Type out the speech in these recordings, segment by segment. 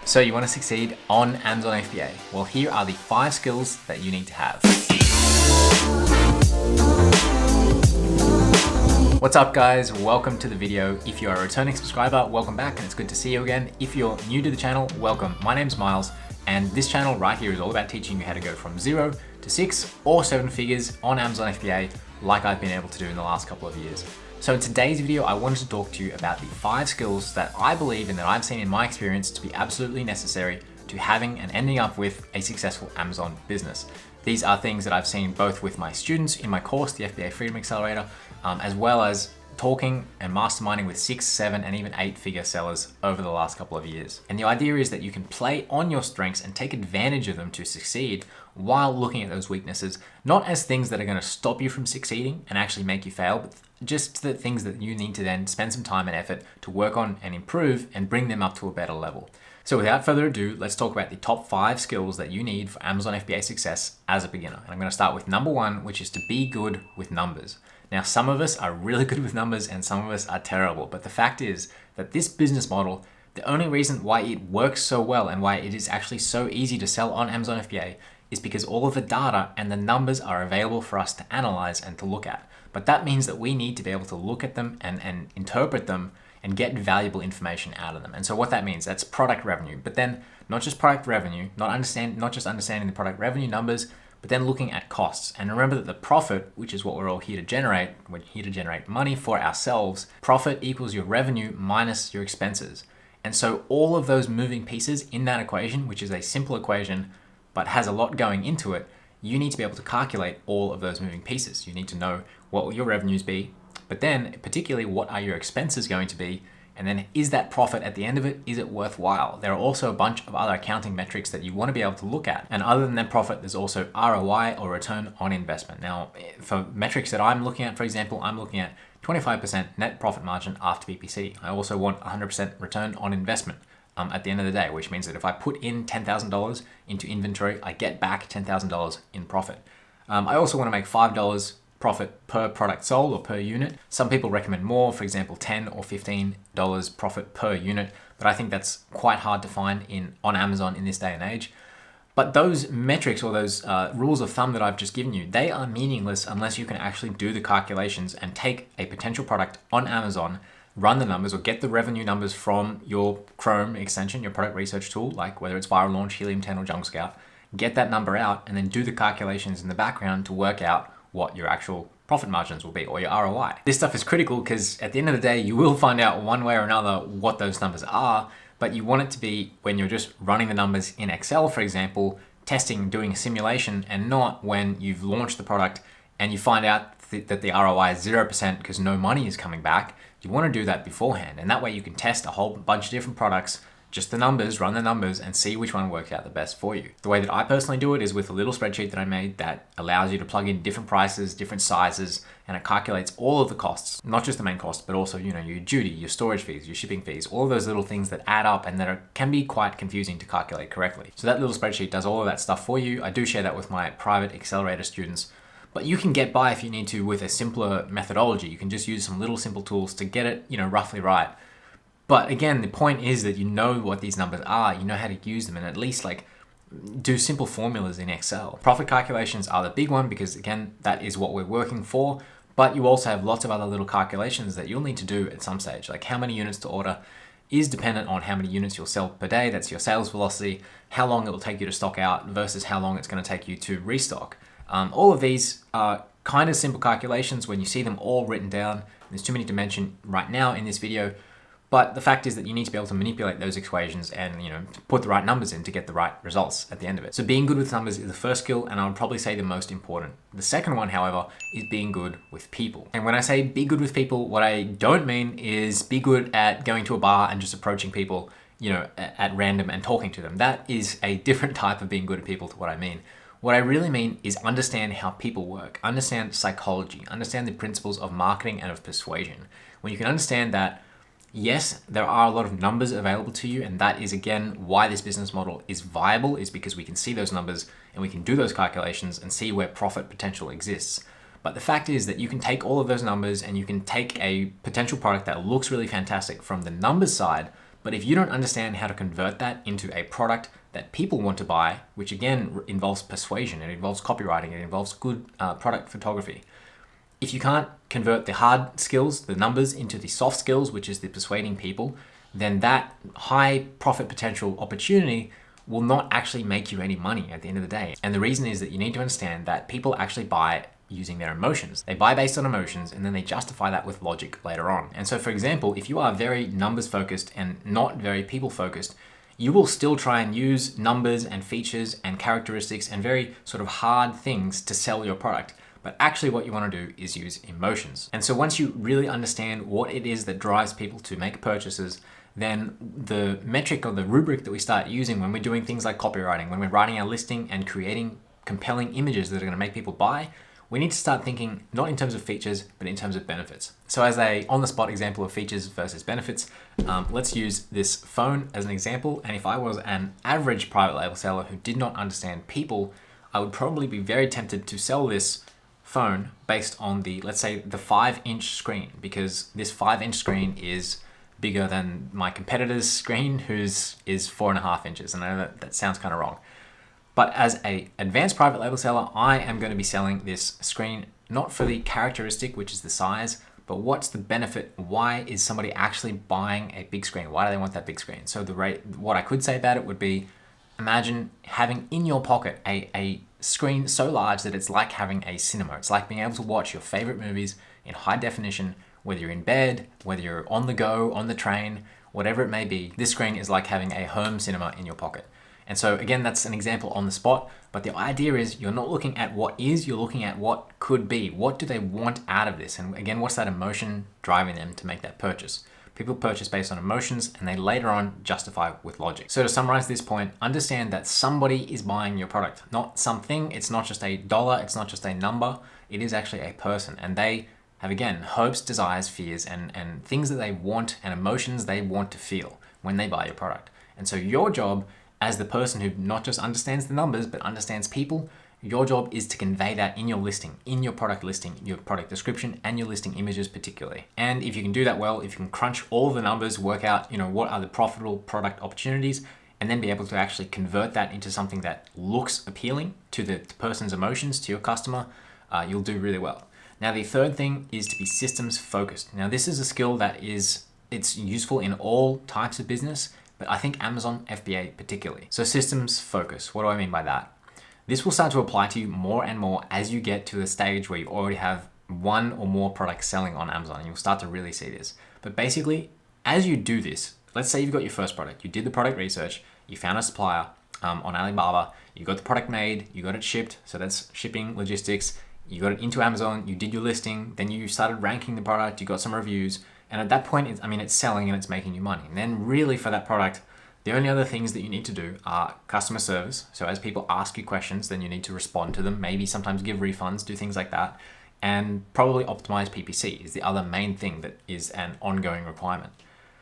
So you want to succeed on Amazon FBA? Well, here are the 5 skills that you need to have. What's up guys? Welcome to the video. If you're a returning subscriber, welcome back and it's good to see you again. If you're new to the channel, welcome. My name's Myles and this channel right here is all about teaching you how to go from 0 to 6 or 7 figures on Amazon FBA like I've been able to do in the last couple of years. So in today's video, I wanted to talk to you about the 5 skills that I believe and that I've seen in my experience to be absolutely necessary to having and ending up with a successful Amazon business. These are things that I've seen both with my students in my course, the FBA Freedom Accelerator, as well as talking and masterminding with 6, 7, and even 8-figure sellers over the last couple of years. And the idea is that you can play on your strengths and take advantage of them to succeed while looking at those weaknesses, not as things that are going to stop you from succeeding and actually make you fail, but just the things that you need to then spend some time and effort to work on and improve and bring them up to a better level. So without further ado, let's talk about the top 5 skills that you need for Amazon FBA success as a beginner. And I'm going to start with number 1, which is to be good with numbers. Now, some of us are really good with numbers and some of us are terrible, but the fact is that this business model, the only reason why it works so well and why it is actually so easy to sell on Amazon FBA is because all of the data and the numbers are available for us to analyze and to look at. But that means that we need to be able to look at them and interpret them and get valuable information out of them. And so what that means, that's product revenue, but then not just product revenue, not just understanding the product revenue numbers, but then looking at costs. And remember that the profit, which is what we're all here to generate, we're here to generate money for ourselves. Profit equals your revenue minus your expenses. And so all of those moving pieces in that equation, which is a simple equation, but has a lot going into it, you need to be able to calculate all of those moving pieces. You need to know what will your revenues be, but then particularly what are your expenses going to be, and then is that profit at the end of it, is it worthwhile? There are also a bunch of other accounting metrics that you want to be able to look at. And other than that profit, there's also ROI or return on investment. Now, for metrics that I'm looking at, for example, I'm looking at 25% net profit margin after PPC. I also want 100% return on investment at the end of the day, which means that if I put in $10,000 into inventory, I get back $10,000 in profit. I also want to make $5 profit per product sold or per unit. Some people recommend more, for example, $10 or $15 profit per unit, but I think that's quite hard to find on Amazon in this day and age. But those metrics or those rules of thumb that I've just given you, they are meaningless unless you can actually do the calculations and take a potential product on Amazon, run the numbers or get the revenue numbers from your Chrome extension, your product research tool, like whether it's Viral Launch, Helium 10 or Jungle Scout, get that number out and then do the calculations in the background to work out what your actual profit margins will be or your ROI. This stuff is critical because at the end of the day, you will find out one way or another what those numbers are, but you want it to be when you're just running the numbers in Excel, for example, testing, doing a simulation, and not when you've launched the product and you find out that the ROI is 0% because no money is coming back. You want to do that beforehand, and that way you can test a whole bunch of different products, just the numbers, run the numbers, and see which one works out the best for you. The way that I personally do it is with a little spreadsheet that I made that allows you to plug in different prices, different sizes, and it calculates all of the costs, not just the main cost, but also, your duty, your storage fees, your shipping fees, all of those little things that add up and that can be quite confusing to calculate correctly. So that little spreadsheet does all of that stuff for you. I do share that with my private accelerator students, but you can get by if you need to with a simpler methodology. You can just use some little simple tools to get it, roughly right. But again, the point is that you know what these numbers are, you know how to use them, and at least do simple formulas in Excel. Profit calculations are the big one because again, that is what we're working for, but you also have lots of other little calculations that you'll need to do at some stage, like how many units to order is dependent on how many units you'll sell per day. That's your sales velocity, how long it will take you to stock out versus how long it's going to take you to restock. All of these are kind of simple calculations when you see them all written down. There's too many to mention right now in this video. But the fact is that you need to be able to manipulate those equations and put the right numbers in to get the right results at the end of it. So being good with numbers is the first skill, and I would probably say the most important. The second one, however, is being good with people. And when I say be good with people, what I don't mean is be good at going to a bar and just approaching people, at random and talking to them. That is a different type of being good at people to what I mean. What I really mean is understand how people work, understand psychology, understand the principles of marketing and of persuasion. When you can understand that, yes, there are a lot of numbers available to you, and that is again why this business model is viable, is because we can see those numbers and we can do those calculations and see where profit potential exists. But the fact is that you can take all of those numbers and you can take a potential product that looks really fantastic from the numbers side, But if you don't understand how to convert that into a product that people want to buy, which again involves persuasion, it involves copywriting, it involves good product photography. If you can't convert the hard skills, the numbers, into the soft skills, which is the persuading people, then that high profit potential opportunity will not actually make you any money at the end of the day. And the reason is that you need to understand that people actually buy using their emotions. They buy based on emotions, and then they justify that with logic later on. And so, for example, if you are very numbers focused and not very people focused, you will still try and use numbers and features and characteristics and very sort of hard things to sell your product. But actually what you want to do is use emotions. And so once you really understand what it is that drives people to make purchases, then the metric or the rubric that we start using when we're doing things like copywriting, when we're writing our listing and creating compelling images that are going to make people buy, we need to start thinking not in terms of features, but in terms of benefits. So as a on-the-spot example of features versus benefits, let's use this phone as an example. And if I was an average private label seller who did not understand people, I would probably be very tempted to sell this phone based on the, let's say, the 5-inch screen, because this 5-inch screen is bigger than my competitor's screen, whose is 4.5 inches. And I know that sounds kind of wrong. But as a advanced private label seller, I am going to be selling this screen not for the characteristic, which is the size, but what's the benefit? Why is somebody actually buying a big screen? Why do they want that big screen? So what I could say about it would be, imagine having in your pocket a screen so large that it's like having a cinema. It's like being able to watch your favorite movies in high definition, whether you're in bed, whether you're on the go, on the train, whatever it may be. This screen is like having a home cinema in your pocket. And so again, that's an example on the spot, but the idea is you're not looking at what is, you're looking at what could be. What do they want out of this? And again, what's that emotion driving them to make that purchase? People purchase based on emotions, and they later on justify with logic. So to summarize this point, understand that somebody is buying your product, not something. It's not just a dollar, it's not just a number, it is actually a person. And they have, again, hopes, desires, fears, and things that they want and emotions they want to feel when they buy your product. And so your job as the person who not just understands the numbers, but understands people, your job is to convey that in your listing, in your product listing, your product description, and your listing images particularly. And if you can do that well, if you can crunch all the numbers, work out, what are the profitable product opportunities, and then be able to actually convert that into something that looks appealing to the person's emotions, to your customer, you'll do really well. Now, the third thing is to be systems focused. Now, this is a skill that it's useful in all types of business, but I think Amazon FBA particularly. So systems focus, what do I mean by that? This will start to apply to you more and more as you get to the stage where you already have one or more products selling on Amazon, and you'll start to really see this. But basically, as you do this, let's say you've got your first product, you did the product research, you found a supplier on Alibaba, you got the product made, you got it shipped, so that's shipping, logistics, you got it into Amazon, you did your listing, then you started ranking the product, you got some reviews, and at that point, it's selling and it's making you money. And then really for that product, the only other things that you need to do are customer service. So as people ask you questions, then you need to respond to them, maybe sometimes give refunds, do things like that, and probably optimize PPC is the other main thing that is an ongoing requirement.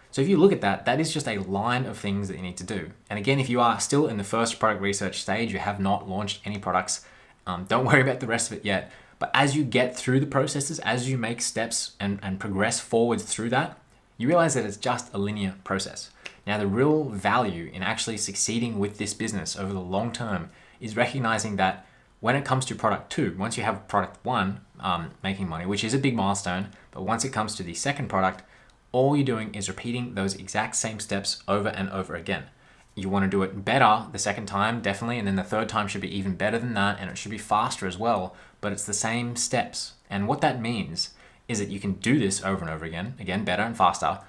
So if you look at that, that is just a line of things that you need to do. And again, if you are still in the first product research stage, you have not launched any products, don't worry about the rest of it yet. But as you get through the processes, as you make steps and progress forward through that, you realize that it's just a linear process. Now, the real value in actually succeeding with this business over the long term is recognizing that when it comes to product 2, once you have product 1 making money, which is a big milestone, but once it comes to the second product, all you're doing is repeating those exact same steps over and over again. You want to do it better the second time, definitely, and then the third time should be even better than that, and it should be faster as well, but it's the same steps. And what that means is that you can do this over and over again, better and faster,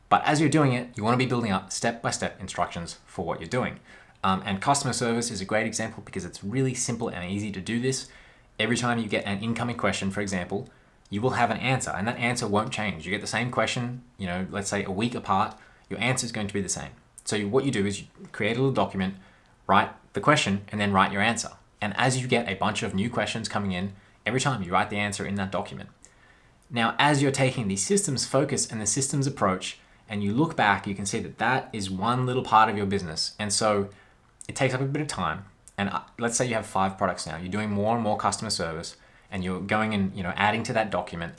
but as you're doing it, you want to be building up step-by-step instructions for what you're doing. And customer service is a great example because it's really simple and easy to do this. Every time you get an incoming question, for example, you will have an answer, and that answer won't change. You get the same question, let's say a week apart, your answer is going to be the same. So what you do is you create a little document, write the question, and then write your answer. And as you get a bunch of new questions coming in, every time you write the answer in that document. Now, as you're taking the systems focus and the systems approach, and you look back, you can see that that is one little part of your business. And so it takes up a bit of time. And let's say you have 5 products now, you're doing more and more customer service, and you're going and adding to that document.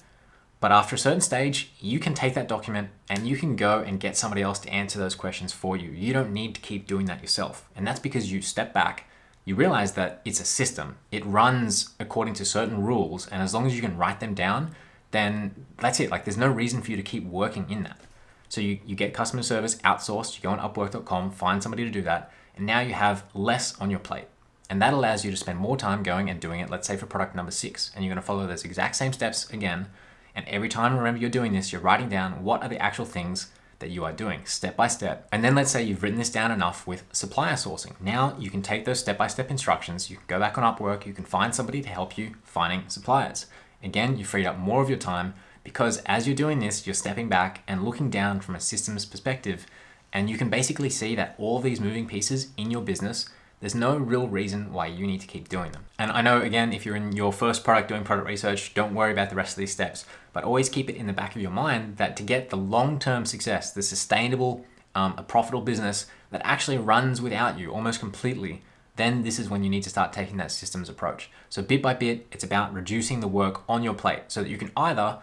But after a certain stage, you can take that document and you can go and get somebody else to answer those questions for you. You don't need to keep doing that yourself. And that's because you step back, you realize that it's a system. It runs according to certain rules. And as long as you can write them down, then that's it. Like, there's no reason for you to keep working in that. So you get customer service outsourced, you go on upwork.com, find somebody to do that. And now you have less on your plate. And that allows you to spend more time going and doing it, let's say for product number 6. And you're going to follow those exact same steps again. And every time, remember, you're doing this, you're writing down what are the actual things that you are doing step by step. And then let's say you've written this down enough with supplier sourcing. Now you can take those step-by-step instructions, you can go back on Upwork, you can find somebody to help you finding suppliers. Again, you freed up more of your time because as you're doing this, you're stepping back and looking down from a systems perspective, and you can basically see that all these moving pieces in your business, there's no real reason why you need to keep doing them. And I know, again, if you're in your first product doing product research, don't worry about the rest of these steps, but always keep it in the back of your mind that to get the long-term success, the sustainable, a profitable business that actually runs without you almost completely, then this is when you need to start taking that systems approach. So bit by bit, it's about reducing the work on your plate so that you can either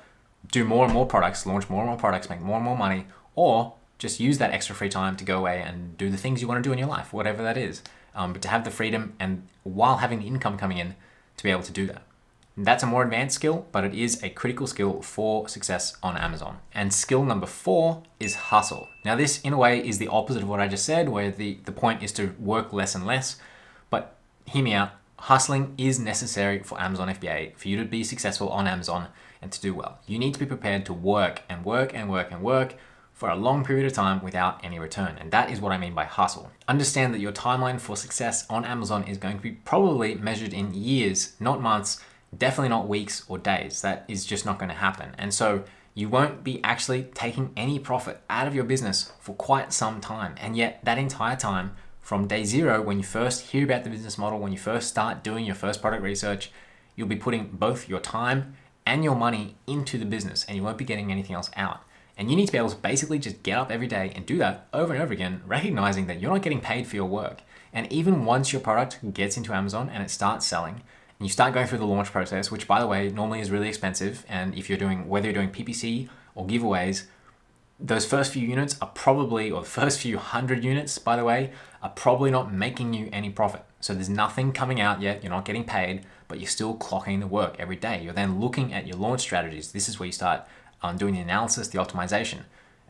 do more and more products, launch more and more products, make more and more money, or just use that extra free time to go away and do the things you want to do in your life, whatever that is. But to have the freedom and while having the income coming in to be able to do that. That's a more advanced skill, but it is a critical skill for success on Amazon. And skill number 4 is hustle. Now this in a way is the opposite of what I just said, where the point is to work less and less. But hear me out, hustling is necessary for Amazon FBA, for you to be successful on Amazon and to do well. You need to be prepared to work and work and work and work for a long period of time without any return. And that is what I mean by hustle. Understand that your timeline for success on Amazon is going to be probably measured in years, not months, definitely not weeks or days. That is just not going to happen. And so you won't be actually taking any profit out of your business for quite some time. And yet that entire time from day 0, when you first hear about the business model, when you first start doing your first product research, you'll be putting both your time and your money into the business and you won't be getting anything else out. And you need to be able to basically just get up every day and do that over and over again, recognizing that you're not getting paid for your work. And even once your product gets into Amazon and it starts selling, and you start going through the launch process, which by the way, normally is really expensive. And if you're doing, whether you're doing PPC or giveaways, those first few units are probably, or the first few 100 units, by the way, are probably not making you any profit. So there's nothing coming out yet. You're not getting paid, but you're still clocking the work every day. You're then looking at your launch strategies. This is where you start doing the analysis, the optimization.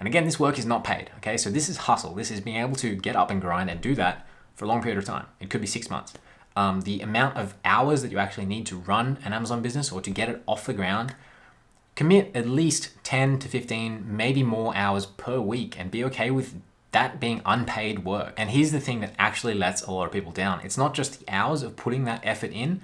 And again, this work is not paid, okay? So this is hustle. This is being able to get up and grind and do that for a long period of time. It could be 6 months. The amount of hours that you actually need to run an Amazon business or to get it off the ground, commit at least 10 to 15, maybe more hours per week and be okay with that being unpaid work. And here's the thing that actually lets a lot of people down. It's not just the hours of putting that effort in,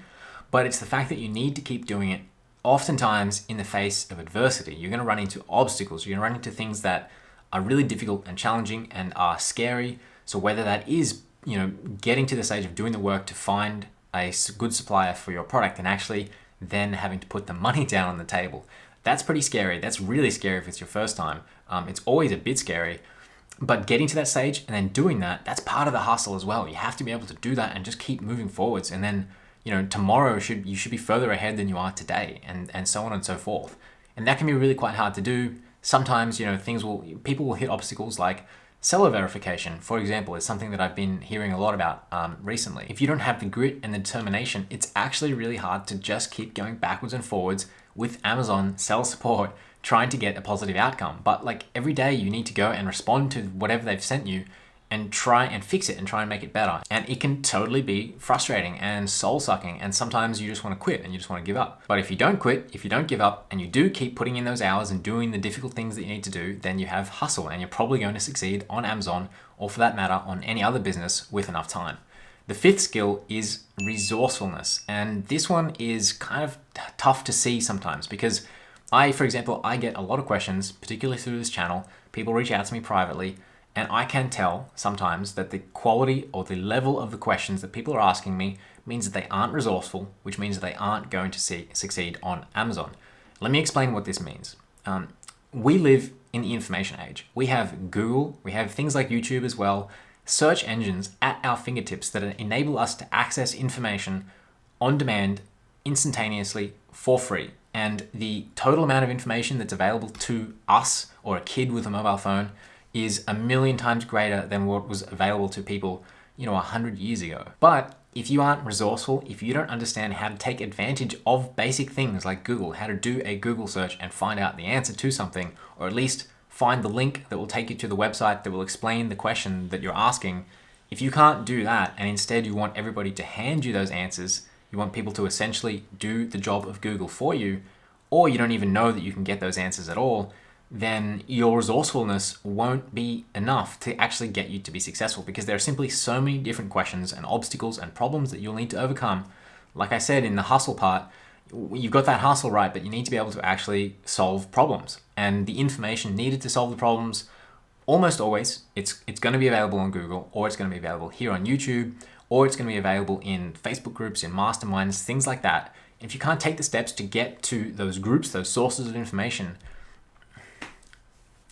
but it's the fact that you need to keep doing it oftentimes in the face of adversity. You're going to run into obstacles. You're going to run into things that are really difficult and challenging and are scary. So whether that is, getting to the stage of doing the work to find a good supplier for your product and actually then having to put the money down on the table, that's pretty scary. That's really scary if it's your first time. It's always a bit scary, but getting to that stage and then doing that, that's part of the hustle as well. You have to be able to do that and just keep moving forwards. And then tomorrow you should be further ahead than you are today, and so on and so forth. And that can be really quite hard to do. Sometimes, people will hit obstacles like seller verification, for example, is something that I've been hearing a lot about recently. If you don't have the grit and the determination, it's actually really hard to just keep going backwards and forwards with Amazon seller support, trying to get a positive outcome. But like every day you need to go and respond to whatever they've sent you and try and fix it and try and make it better. And it can totally be frustrating and soul-sucking, and sometimes you just want to quit and you just want to give up. But if you don't quit, if you don't give up, and you do keep putting in those hours and doing the difficult things that you need to do, then you have hustle and you're probably going to succeed on Amazon, or for that matter, on any other business with enough time. The 5th skill is resourcefulness. And this one is kind of tough to see sometimes because for example, I get a lot of questions, particularly through this channel. People reach out to me privately, and I can tell sometimes that the quality or the level of the questions that people are asking me means that they aren't resourceful, which means that they aren't going to succeed on Amazon. Let me explain what this means. We live in the information age. We have Google, we have things like YouTube as well, search engines at our fingertips that enable us to access information on demand, instantaneously, for free. And the total amount of information that's available to us or a kid with a mobile phone is a million times greater than what was available to people, 100 years ago. But if you aren't resourceful, if you don't understand how to take advantage of basic things like Google, how to do a Google search and find out the answer to something, or at least find the link that will take you to the website that will explain the question that you're asking, if you can't do that and instead you want everybody to hand you those answers, you want people to essentially do the job of Google for you, or you don't even know that you can get those answers at all, then your resourcefulness won't be enough to actually get you to be successful, because there are simply so many different questions and obstacles and problems that you'll need to overcome. Like I said, in the hustle part, you've got that hustle right, but you need to be able to actually solve problems. And the information needed to solve the problems, almost always, it's going to be available on Google, or it's going to be available here on YouTube, or it's going to be available in Facebook groups, in masterminds, things like that. If you can't take the steps to get to those groups, those sources of information,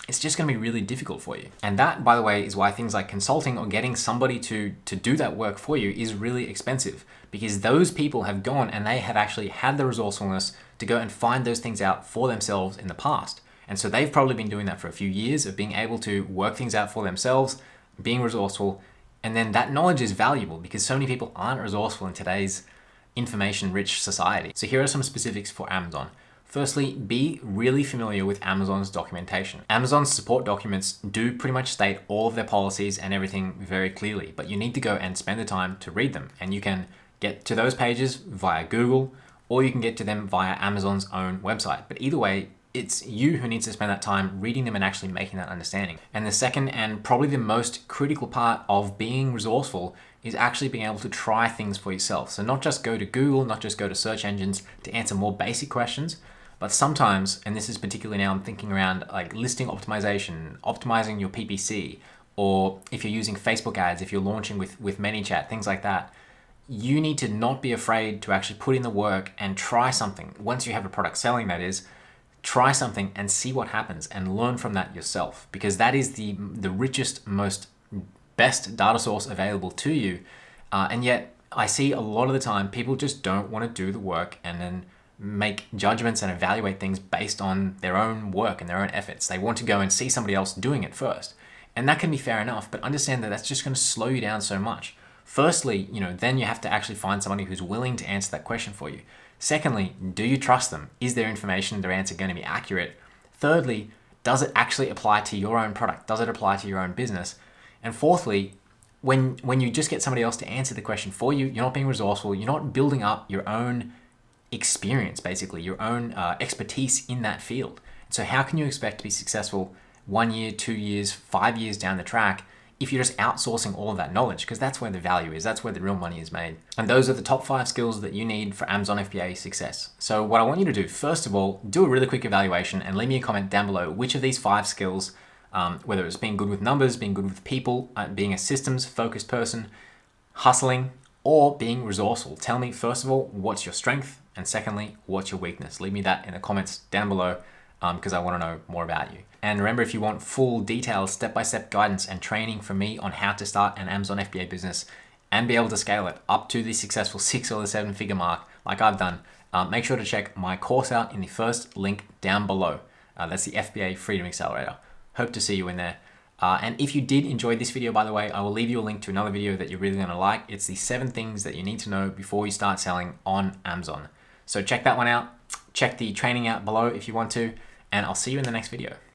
it's just going to be really difficult for you. And that, by the way, is why things like consulting or getting somebody to do that work for you is really expensive, because those people have gone and they have actually had the resourcefulness to go and find those things out for themselves in the past. And so they've probably been doing that for a few years of being able to work things out for themselves, being resourceful. And then that knowledge is valuable because so many people aren't resourceful in today's information-rich society. So here are some specifics for Amazon. Firstly, be really familiar with Amazon's documentation. Amazon's support documents do pretty much state all of their policies and everything very clearly, but you need to go and spend the time to read them. And you can get to those pages via Google, or you can get to them via Amazon's own website. But either way, it's you who needs to spend that time reading them and actually making that understanding. And the second and probably the most critical part of being resourceful is actually being able to try things for yourself. So not just go to Google, not just go to search engines to answer more basic questions, but sometimes, and this is particularly now I'm thinking around like listing optimization, optimizing your PPC, or if you're using Facebook ads, if you're launching with ManyChat, things like that, you need to not be afraid to actually put in the work and try something. Once you have a product selling, that is, try something and see what happens and learn from that yourself, because that is the richest, most best data source available to you. And yet I see a lot of the time people just don't want to do the work and then make judgments and evaluate things based on their own work and their own efforts. They want to go and see somebody else doing it first. And that can be fair enough, but understand that that's just going to slow you down so much. Firstly, then you have to actually find somebody who's willing to answer that question for you. Secondly, do you trust them? Is their information, their answer going to be accurate? Thirdly, does it actually apply to your own product? Does it apply to your own business? And fourthly, when you just get somebody else to answer the question for you, you're not being resourceful, you're not building up your own experience, basically, your own expertise in that field. So how can you expect to be successful 1 year, 2 years, 5 years down the track if you're just outsourcing all of that knowledge? Because that's where the value is, that's where the real money is made. And those are the top 5 skills that you need for Amazon FBA success. So what I want you to do, first of all, do a really quick evaluation and leave me a comment down below which of these 5 skills, whether it's being good with numbers, being good with people, being a systems focused person, hustling, or being resourceful. Tell me, first of all, what's your strength? And secondly, what's your weakness? Leave me that in the comments down below because I want to know more about you. And remember, if you want full detailed step-by-step guidance and training from me on how to start an Amazon FBA business and be able to scale it up to the successful 6 or the 7-figure mark like I've done, make sure to check my course out in the first link down below. That's the FBA Freedom Accelerator. Hope to see you in there. And if you did enjoy this video, by the way, I will leave you a link to another video that you're really going to like. It's the 7 things that you need to know before you start selling on Amazon. So check that one out. Check the training out below if you want to, and I'll see you in the next video.